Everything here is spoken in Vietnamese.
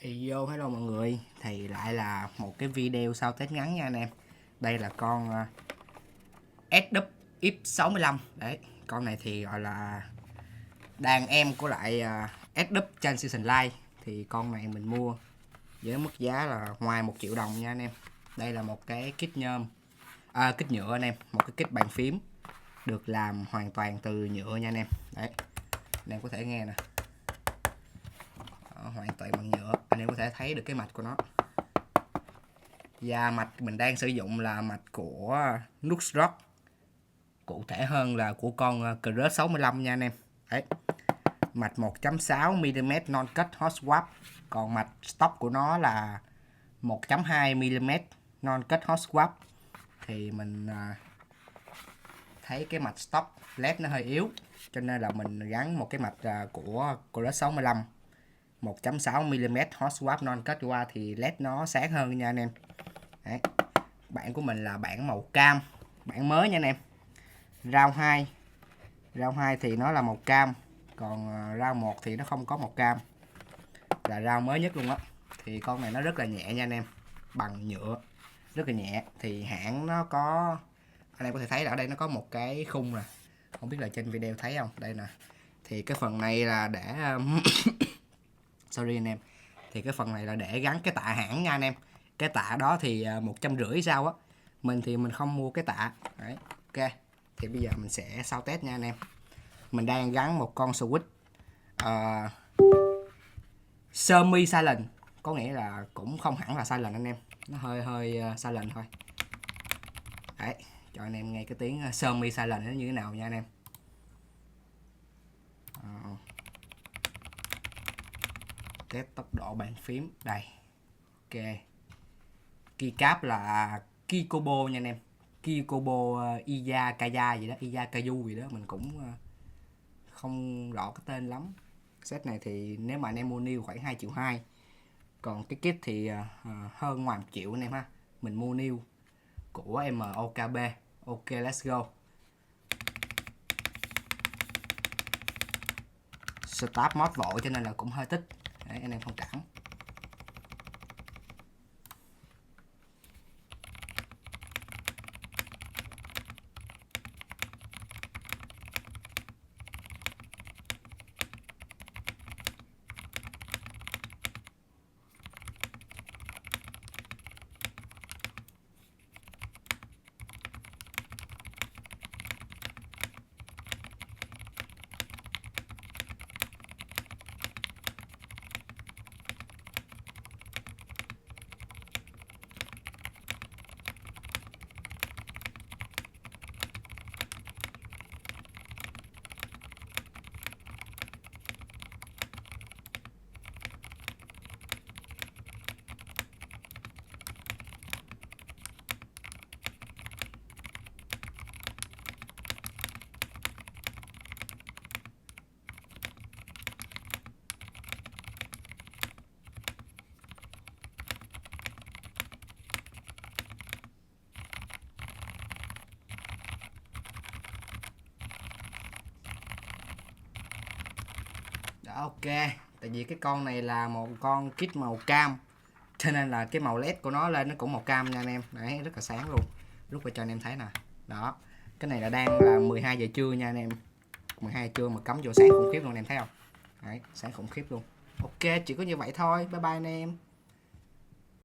Yo, hello mọi người. Thì lại là một cái video sau test ngắn nha anh em. Đây là con SW X65. Đấy, con này thì gọi là đàn em của lại SW Transition Light. Thì con này mình mua với mức giá là ngoài 1 triệu đồng nha anh em. Đây là một cái kit nhôm, kit nhựa anh em. Một cái kit bàn phím được làm hoàn toàn từ nhựa nha anh em. Đấy, anh em có thể nghe nè. Đó, hoàn toàn bằng nhựa. Anh em có thể thấy được cái mạch của nó. Và mạch mình đang sử dụng là mạch của Nuxrock, cụ thể hơn là của con Crush 65 nha anh em. Đấy, mạch 1.6mm non cut hot swap, còn mạch stock của nó là 1.2mm non cut hot swap. Thì mình thấy cái mạch stock led nó hơi yếu, cho nên là mình gắn một cái mạch của Crush 65 1.6mm hot swap non cut qua thì led nó sáng hơn nha anh em. Đấy. Bản của mình là bản màu cam, bản mới nha anh em. Round 2 thì nó là màu cam, còn round 1 thì nó không có màu cam, là round mới nhất luôn á. Thì con này nó rất là nhẹ nha anh em, bằng nhựa, rất là nhẹ. Thì hãng nó có, anh em có thể thấy là ở đây nó có một cái khung nè, không biết là trên video thấy không, đây nè. Thì cái phần này là để sorry anh em, thì cái phần này là để gắn cái tạ hãng nha anh em. Cái tạ đó thì 150 sao á, mình thì mình không mua cái tạ. Đấy, ok. Thì bây giờ mình sẽ sau test nha anh em. Mình đang gắn một con switch semi silent, có nghĩa là cũng không hẳn là silent anh em, nó hơi silent thôi. Đấy, cho anh em nghe cái tiếng semi silent nó như thế nào nha anh em. Test tốc độ bàn phím đây. Ok, keycap là Kikobo nha anh em, Kikobo Iya Kaya gì đó, Iya Kayu gì đó, mình cũng không rõ cái tên lắm. Set này thì nếu mà anh em mua new khoảng 2,2 triệu, còn cái kit thì hơn ngoài 1 triệu anh em ha. Mình mua new của MOKB. Ok, let's go. Start mod vội cho nên là cũng hơi tích. Đấy, anh em thông cảm. Đó, ok. Tại vì cái con này là một con kit màu cam, cho nên là cái màu led của nó lên nó cũng màu cam nha anh em. Đấy, rất là sáng luôn. Lúc vào cho anh em thấy nè. Đó, cái này là đang là 12 giờ trưa nha anh em. 12 giờ trưa mà cắm vô sáng khủng khiếp luôn, anh em thấy không? Đấy, sáng khủng khiếp luôn. Ok, chỉ có như vậy thôi. Bye bye anh em.